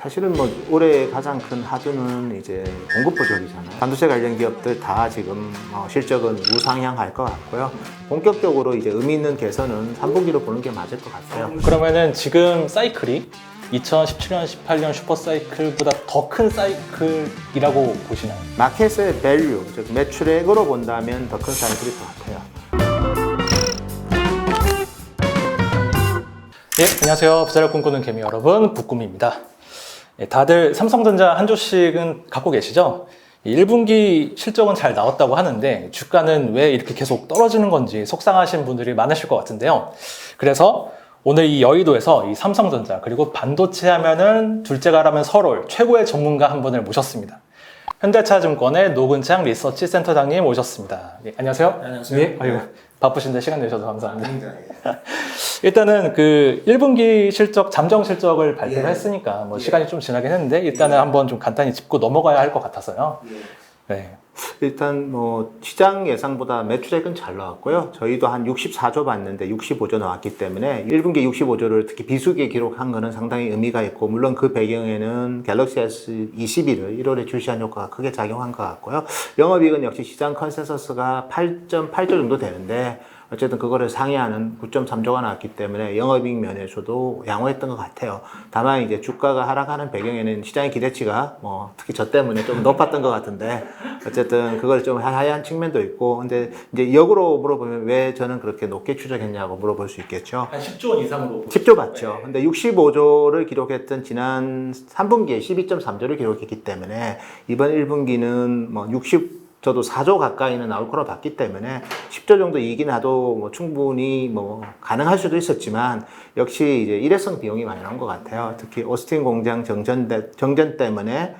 사실은 뭐 올해 가장 큰 하두는 이제 공급 부족이잖아요. 반도체 관련 기업들 다 지금 실적은 우상향할 것 같고요. 본격적으로 이제 의미 있는 개선은 3분기로 보는 게 맞을 것 같아요. 그러면은 지금 사이클이 2017년, 18년 슈퍼 사이클보다 더 큰 사이클이라고 보시나요? 마켓의 밸류, 즉 매출액으로 본다면 더 큰 사이클일 것 같아요. 예, 안녕하세요. 부자를 꿈꾸는 개미 여러분, 북꿈입니다. 예, 다들 삼성전자 한 주씩은 갖고 계시죠? 1분기 실적은 잘 나왔다고 하는데 주가는 왜 이렇게 계속 떨어지는 건지 속상하신 분들이 많으실 것 같은데요. 그래서 오늘 이 여의도에서 이 삼성전자 그리고 반도체 하면은 둘째가라면 설올 최고의 전문가 한 분을 모셨습니다. 현대차증권의 노근창 리서치 센터장님 모셨습니다. 예, 안녕하세요. 안녕하세요. 예, 아유, 바쁘신데 시간 내셔서 감사합니다. 일단은 그 1분기 실적, 잠정 실적을 발표를 했으니까 뭐 시간이 좀 지나긴 했는데 일단은 한번 좀 간단히 짚고 넘어가야 할 것 같아서요. 네. 일단 뭐 시장 예상보다 매출액은 잘 나왔고요. 저희도 한 64조 봤는데 65조 나왔기 때문에 1분기 65조를 특히 비수기에 기록한 거는 상당히 의미가 있고, 물론 그 배경에는 갤럭시 S21을 1월에 출시한 효과가 크게 작용한 것 같고요. 영업이익은 역시 시장 컨센서스가 8.8조 정도 되는데 어쨌든 그거를 상회하는 9.3조가 나왔기 때문에 영업이익 면에서도 양호했던 것 같아요. 다만 이제 주가가 하락하는 배경에는 시장의 기대치가 뭐 특히 저 때문에 좀 높았던 것 같은데 어쨌든 그걸 좀 하향한 측면도 있고, 근데 이제 역으로 물어보면 왜 저는 그렇게 높게 추정했냐고 물어볼 수 있겠죠. 한 10조 원 이상으로 10조 맞죠. 근데 65조를 기록했던 지난 3분기에 12.3조를 기록했기 때문에 이번 1분기는 뭐 저도 4조 가까이는 나올 거로 봤기 때문에 10조 정도 이익이 나도 뭐 충분히 뭐 가능할 수도 있었지만 역시 이제 일회성 비용이 많이 나온 것 같아요. 특히 오스틴 공장 정전 때문에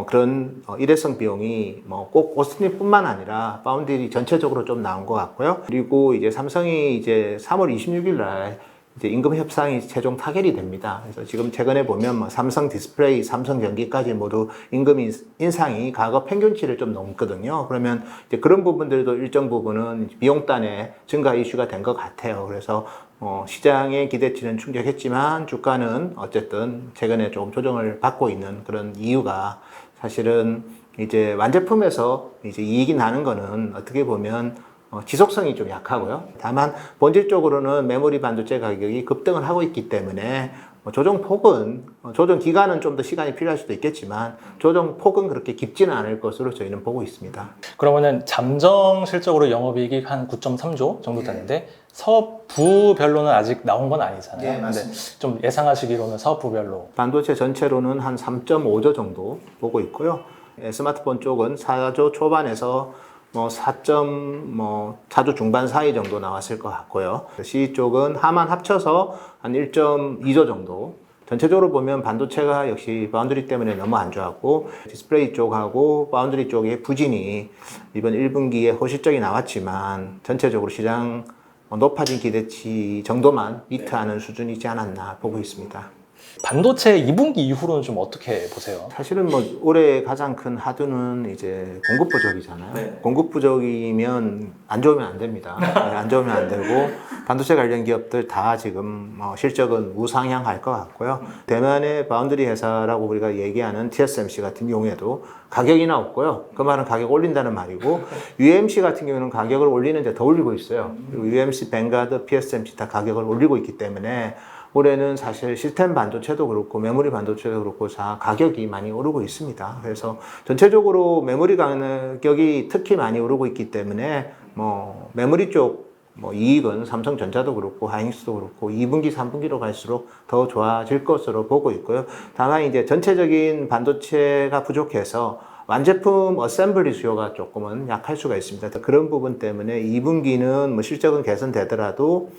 그런 일회성 비용이 뭐 꼭 오스틴뿐만 아니라 파운드리 전체적으로 좀 나온 것 같고요. 그리고 이제 삼성이 이제 3월 26일 날 이제 임금 협상이 최종 타결이 됩니다. 그래서 지금 최근에 보면 뭐 삼성 디스플레이, 삼성 전기까지 모두 임금 인상이 과거 평균치를 좀 넘거든요. 그러면 이제 그런 부분들도 일정 부분은 비용단의 증가 이슈가 된 것 같아요. 그래서 시장의 기대치는 충족했지만 주가는 어쨌든 최근에 조금 조정을 받고 있는 그런 이유가, 사실은 이제 완제품에서 이제 이익이 나는 거는 어떻게 보면 지속성이 좀 약하고요. 다만 본질적으로는 메모리 반도체 가격이 급등을 하고 있기 때문에 조정 폭은, 조정 기간은 좀 더 시간이 필요할 수도 있겠지만 조정 폭은 그렇게 깊지는 않을 것으로 저희는 보고 있습니다. 그러면은 잠정 실적으로 영업이익이 한 9.3조 정도 되는데 사업부별로는 아직 나온 건 아니잖아요. 네, 근데 맞습니다. 좀 예상하시기로는 사업부별로 반도체 전체로는 한 3.5조 정도 보고 있고요. 스마트폰 쪽은 4조 초반에서 뭐 4조 중반 사이 정도 나왔을 것 같고요. C 쪽은 하만 합쳐서 한 1.2조 정도. 전체적으로 보면 반도체가 역시 바운드리 때문에 너무 안 좋았고, 디스플레이 쪽하고 바운드리 쪽의 부진이 이번 1분기에 호실적이 나왔지만 전체적으로 시장 높아진 기대치 정도만 미트하는 수준이지 않았나 보고 있습니다. 반도체 2분기 이후로는 좀 어떻게 보세요? 사실은 뭐 올해 가장 큰 하두는 이제 공급 부족이잖아요. 네. 공급 부족이면 안 좋으면 안 됩니다. 안 좋으면 안 되고, 반도체 관련 기업들 다 지금 실적은 우상향할 것 같고요. 대만의 바운드리 회사라고 우리가 얘기하는 TSMC 같은 경우에도 가격이나 없고요. 그 말은 가격 올린다는 말이고, UMC 같은 경우는 가격을 올리는데 더 올리고 있어요. 그리고 UMC, 뱅가드, PSMC 다 가격을 올리고 있기 때문에 올해는 사실 시스템 반도체도 그렇고 메모리 반도체도 그렇고 다 가격이 많이 오르고 있습니다. 그래서 전체적으로 메모리 가격이 특히 많이 오르고 있기 때문에 뭐 메모리 쪽 이익은 삼성전자도 그렇고 하이닉스도 그렇고 2분기, 3분기로 갈수록 더 좋아질 것으로 보고 있고요. 다만 이제 전체적인 반도체가 부족해서 완제품 어셈블리 수요가 조금은 약할 수가 있습니다. 그런 부분 때문에 2분기는 뭐 실적은 개선되더라도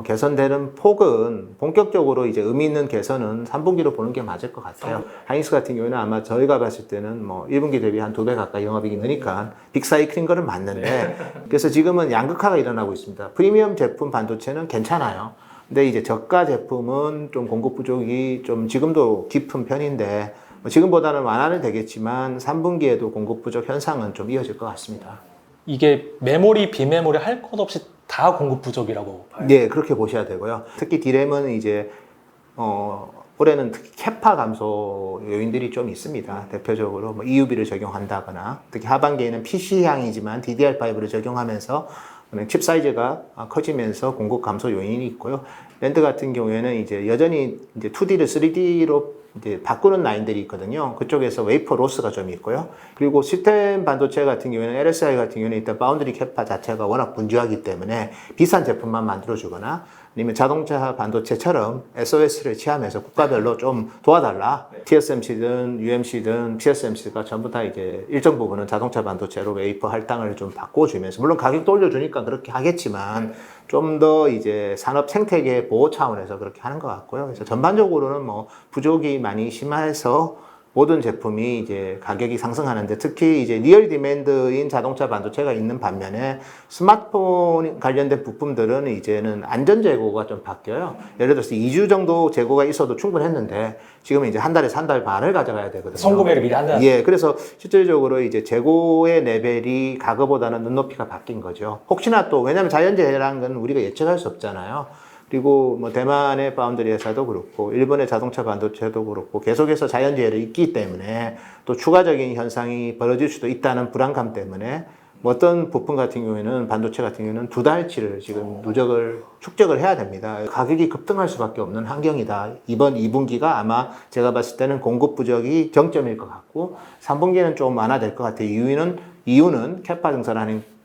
개선되는 폭은 본격적으로 이제 의미 있는 개선은 3분기로 보는 게 맞을 것 같아요. 하이닉스 같은 경우는 아마 저희가 봤을 때는 1분기 대비 한 2배 가까이 영업이익이 느니까 빅사이클인 거는 맞는데, 그래서 지금은 양극화가 일어나고 있습니다. 프리미엄 제품 반도체는 괜찮아요. 근데 이제 저가 제품은 좀 공급 부족이 좀 지금도 깊은 편인데, 지금보다는 완화는 되겠지만 3분기에도 공급 부족 현상은 좀 이어질 것 같습니다. 이게 메모리, 비메모리 할 것 없이 다 공급 부족이라고 봐요. 네, 그렇게 보셔야 되고요. 특히 디램은 이제 올해는 특히 캐파 감소 요인들이 좀 있습니다. 대표적으로 뭐 EUV를 적용한다거나 특히 하반기에는 PC향이지만 DDR5를 적용하면서 칩 사이즈가 커지면서 공급 감소 요인이 있고요. 랜드 같은 경우에는 이제 여전히 이제 2D를 3D로 이제 바꾸는 라인들이 있거든요. 그쪽에서 웨이퍼 로스가 좀 있고요. 그리고 시스템 반도체 같은 경우에는 LSI 같은 경우에는 일단 바운드리 캐파 자체가 워낙 분주하기 때문에 비싼 제품만 만들어주거나 아니면 자동차 반도체처럼 SOS를 취하면서 국가별로 좀 도와달라. TSMC든 UMC든 TSMC가 전부 다 이제 일정 부분은 자동차 반도체로 웨이퍼 할당을 좀 바꿔주면서 물론 가격도 올려주니까 그렇게 하겠지만 좀 더 이제 산업 생태계 보호 차원에서 그렇게 하는 것 같고요. 그래서 전반적으로는 뭐 부족이 많이 심해서 모든 제품이 이제 가격이 상승하는데 특히 이제 리얼 디맨드인 자동차 반도체가 있는 반면에 스마트폰 관련된 부품들은 이제는 안전 재고가 좀 바뀌어요. 예를 들어서 2주 정도 재고가 있어도 충분했는데 지금은 이제 한 달에서 한 달 반을 가져가야 되거든요. 선구매를 미리 한다. 예, 그래서 실질적으로 이제 재고의 레벨이 과거보다는 눈높이가 바뀐 거죠. 혹시나 또 왜냐하면 자연재해라는 건 우리가 예측할 수 없잖아요. 그리고 뭐 대만의 파운드리 회사도 그렇고 일본의 자동차 반도체도 그렇고 계속해서 자연재해를 있기 때문에 또 추가적인 현상이 벌어질 수도 있다는 불안감 때문에 뭐 어떤 부품 같은 경우에는 반도체 같은 경우에는 2달치를 지금 누적을 축적을 해야 됩니다. 가격이 급등할 수밖에 없는 환경이다. 이번 2분기가 아마 제가 봤을 때는 공급 부족이 정점일 것 같고 3분기에는 좀 완화될 것 같아요. 이유는 캐파 증설하는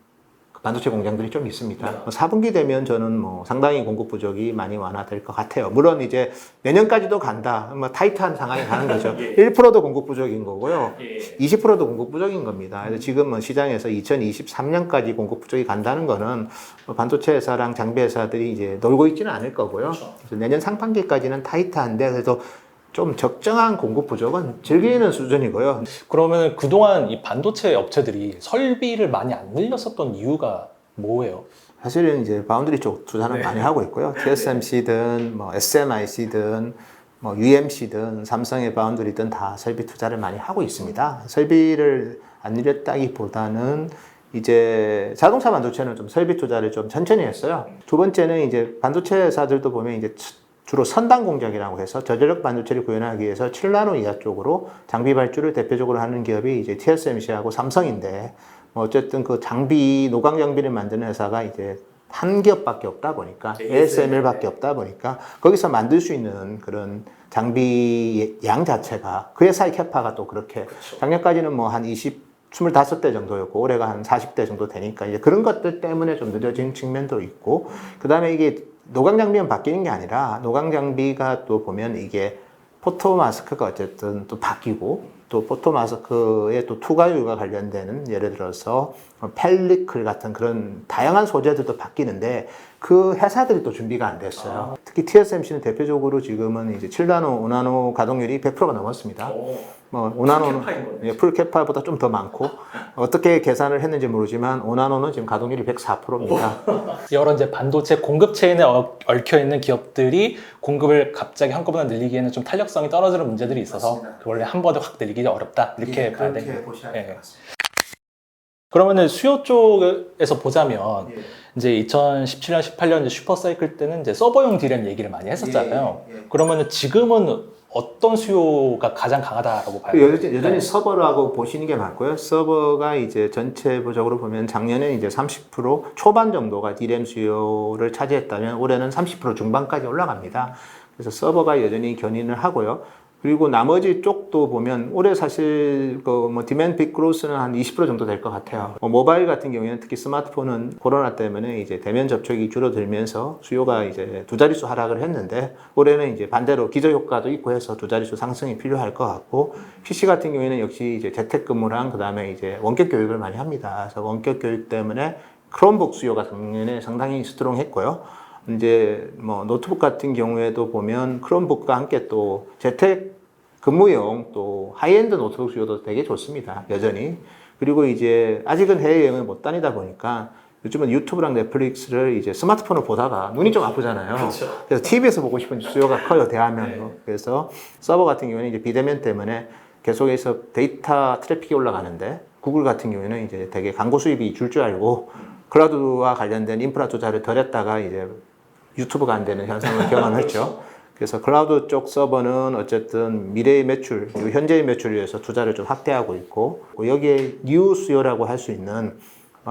반도체 공장들이 좀 있습니다. 4분기 되면 저는 뭐 상당히 공급 부족이 많이 완화될 것 같아요. 물론 이제 내년까지도 간다. 뭐 타이트한 상황이 가는 거죠. 1%도 공급 부족인 거고요. 20%도 공급 부족인 겁니다. 그래서 지금은 시장에서 2023년까지 공급 부족이 간다는 거는 반도체 회사랑 장비 회사들이 이제 놀고 있지는 않을 거고요. 그래서 내년 상반기까지는 타이트한데 그래도 좀 적정한 공급 부족은 즐기는 수준이고요. 그러면 그동안 이 반도체 업체들이 설비를 많이 안 늘렸었던 이유가 뭐예요? 사실은 이제 바운드리 쪽 투자는 많이 하고 있고요. TSMC든 뭐 SMIC든 뭐 UMC든 삼성의 바운드리든 다 설비 투자를 많이 하고 있습니다. 설비를 안 늘렸다기보다는 이제 자동차 반도체는 좀 설비 투자를 좀 천천히 했어요. 두 번째는 이제 반도체 회사들도 보면 이제 주로 선단 공정이라고 해서 저전력 반도체를 구현하기 위해서 7나노 이하 쪽으로 장비 발주를 대표적으로 하는 기업이 이제 TSMC하고 삼성인데 뭐 어쨌든 그 장비 노광 장비를 만드는 회사가 이제 한 기업밖에 없다 보니까 ASML밖에 없다 보니까 거기서 만들 수 있는 그런 장비 양 자체가 그 회사의 캐파가 또 그렇게 작년까지는 뭐 한 25대 정도였고 올해가 한 40대 정도 되니까 이제 그런 것들 때문에 좀 늦어진 측면도 있고 그다음에 이게 노광 장비만 바뀌는 게 아니라 노광 장비가 또 보면 이게 포토 마스크가 어쨌든 또 바뀌고 또 포토 마스크에 또 투과율과 관련되는 예를 들어서 펠리클 같은 그런 다양한 소재들도 바뀌는데 그 회사들이 또 준비가 안 됐어요. 특히 TSMC는 대표적으로 지금은 이제 7나노, 5나노 가동률이 100%가 넘었습니다. 뭐 5나노는 예, 풀캐파보다 좀 더 많고 어떻게 계산을 했는지 모르지만 5나노는 지금 가동률이 104%입니다. 여러 이제 반도체 공급 체인에 얽혀 있는 기업들이 공급을 갑자기 한꺼번에 늘리기에는 좀 탄력성이 떨어지는 문제들이 있어서 맞습니다. 원래 한 번에 확 늘리기 어렵다 이렇게 봐야 그렇게 되겠네요. 보셔야 될 것 같습니다. 그러면은 수요 쪽에서 보자면 예. 이제 2017년, 18년 이제 슈퍼 사이클 때는 이제 서버용 디램 얘기를 많이 했었잖아요. 예. 그러면은 지금은 어떤 수요가 가장 강하다라고 봐요? 여전히 서버라고 보시는 게 맞고요. 서버가 이제 전체적으로 보면 작년에 이제 30% 초반 정도가 D램 수요를 차지했다면 올해는 30% 중반까지 올라갑니다. 그래서 서버가 여전히 견인을 하고요. 그리고 나머지 쪽도 보면 올해 사실 그 뭐 디맨드 빅 그로스는 한 20% 정도 될 것 같아요. 모바일 같은 경우에는 특히 스마트폰은 코로나 때문에 이제 대면 접촉이 줄어들면서 수요가 이제 두 자릿수 하락을 했는데 올해는 이제 반대로 기저 효과도 있고 해서 두 자릿수 상승이 필요할 것 같고 PC 같은 경우에는 역시 이제 재택근무랑 그다음에 이제 원격 교육을 많이 합니다. 그래서 원격 교육 때문에 크롬북 수요가 작년에 상당히 스트롱했고요. 이제 뭐 노트북 같은 경우에도 보면 크롬북과 함께 또 재택 근무용 또 하이엔드 노트북 수요도 되게 좋습니다. 여전히. 그리고 이제 아직은 해외여행을 못 다니다 보니까 요즘은 유튜브랑 넷플릭스를 이제 스마트폰을 보다가 눈이 좀 아프잖아요. 그렇죠. 그래서 TV에서 보고 싶은 수요가 커요, 대화면으로. 그래서 서버 같은 경우에는 이제 비대면 때문에 계속해서 데이터 트래픽이 올라가는데 구글 같은 경우에는 이제 되게 광고 수입이 줄 줄 알고 클라우드와 관련된 인프라 투자를 덜 했다가 이제 유튜브가 안 되는 현상을 경험했죠. 그래서 클라우드 쪽 서버는 어쨌든 미래의 매출, 그리고 현재의 매출을 위해서 투자를 좀 확대하고 있고, 여기에 뉴 수요라고 할 수 있는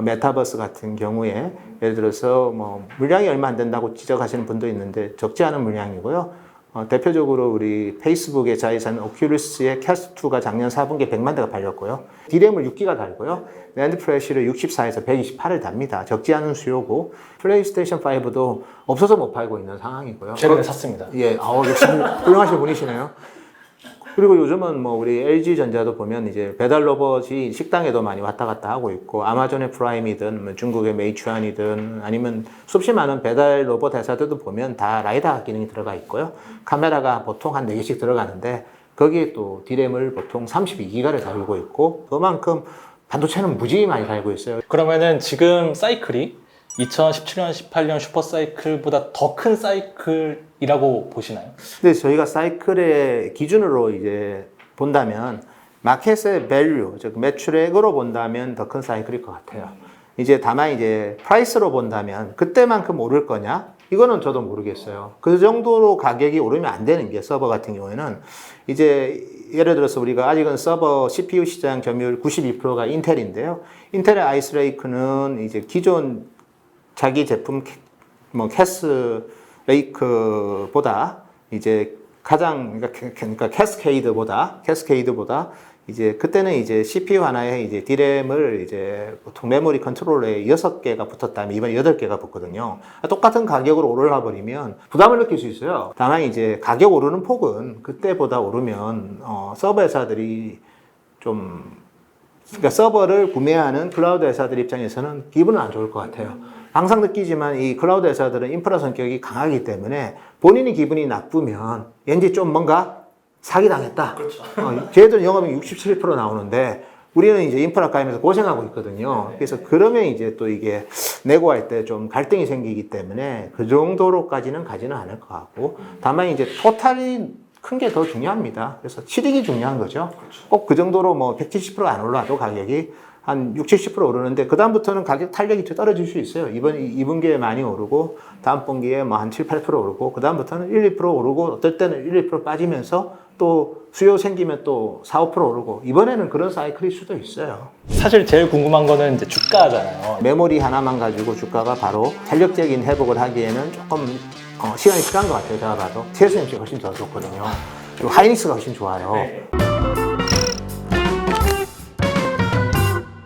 메타버스 같은 경우에 예를 들어서 뭐 물량이 얼마 안 된다고 지적하시는 분도 있는데 적지 않은 물량이고요. 대표적으로 우리 페이스북의 자회사는 오큘러스의 캐스트2가 작년 4분기에 100만 대가 팔렸고요. 디램을 6기가 달고요. 낸드 플래시를 64에서 128을 답니다. 적지 않은 수요고, 플레이스테이션 5도 없어서 못 팔고 있는 상황이고요. 최근에 샀습니다. 예, 역시 훌륭하신 분이시네요. 그리고 요즘은 뭐 우리 LG전자도 보면 이제 배달 로봇이 식당에도 많이 왔다 갔다 하고 있고, 아마존의 프라임이든 뭐 중국의 메이추안이든 아니면 수없이 많은 배달 로봇 회사들도 보면 다 라이다 기능이 들어가 있고요. 카메라가 보통 한 4개씩 들어가는데 거기에 또 디램을 보통 32기가를 달고 있고, 그만큼 반도체는 무지히 많이 달고 있어요. 그러면은 지금 사이클이 2017년, 18년 슈퍼 사이클보다 더 큰 사이클이라고 보시나요? 근데 저희가 사이클의 기준으로 이제 본다면 마켓의 밸류, 즉 매출액으로 본다면 더 큰 사이클일 것 같아요. 이제 다만 이제 프라이스로 본다면 그때만큼 오를 거냐? 이거는 저도 모르겠어요. 그 정도로 가격이 오르면 안 되는 게, 서버 같은 경우에는 이제 예를 들어서 우리가 아직은 서버 CPU 시장 점유율 92%가 인텔인데요. 인텔의 아이스레이크는 이제 기존 자기 제품 뭐 캐스 레이크보다 이제 가장 그러니까 캐스케이드보다 이제 그때는 이제 CPU 하나에 이제 디램을 이제 보통 메모리 컨트롤러에 6개가 붙었다면 이번에 8개가 붙거든요. 똑같은 가격으로 오르라 버리면 부담을 느낄 수 있어요. 다만 이제 가격 오르는 폭은 그때보다 오르면 서버 회사들이 좀, 그러니까 서버를 구매하는 클라우드 회사들 입장에서는 기분은 안 좋을 것 같아요. 항상 느끼지만 이 클라우드 회사들은 인프라 성격이 강하기 때문에 본인이 기분이 나쁘면 왠지 좀 뭔가 사기당했다. 그렇죠. 쟤들은 영업이 67% 나오는데 우리는 이제 인프라 까이면서 고생하고 있거든요. 그래서 그러면 이제 또 이게 내고할 때 좀 갈등이 생기기 때문에 그 정도로까지는 가지는 않을 것 같고, 다만 이제 토탈이 큰 게 더 중요합니다. 그래서 취득이 중요한 거죠. 꼭 그 정도로 뭐 170%가 안 올라도 가격이 한 60, 70% 오르는데 그다음부터는 가격 탄력이 떨어질 수 있어요. 2분기에 많이 오르고 다음 분기에 뭐 한 7, 8% 오르고 그다음부터는 1, 2% 오르고 어떨 때는 1, 2% 빠지면서 또 수요 생기면 또 4, 5% 오르고, 이번에는 그런 사이클일 수도 있어요. 사실 제일 궁금한 거는 이제 주가잖아요. 메모리 하나만 가지고 주가가 바로 탄력적인 회복을 하기에는 조금 시간이 필요한 것 같아요. 제가 봐도 TSMC가 훨씬 더 좋거든요. 그리고 하이닉스가 훨씬 좋아요.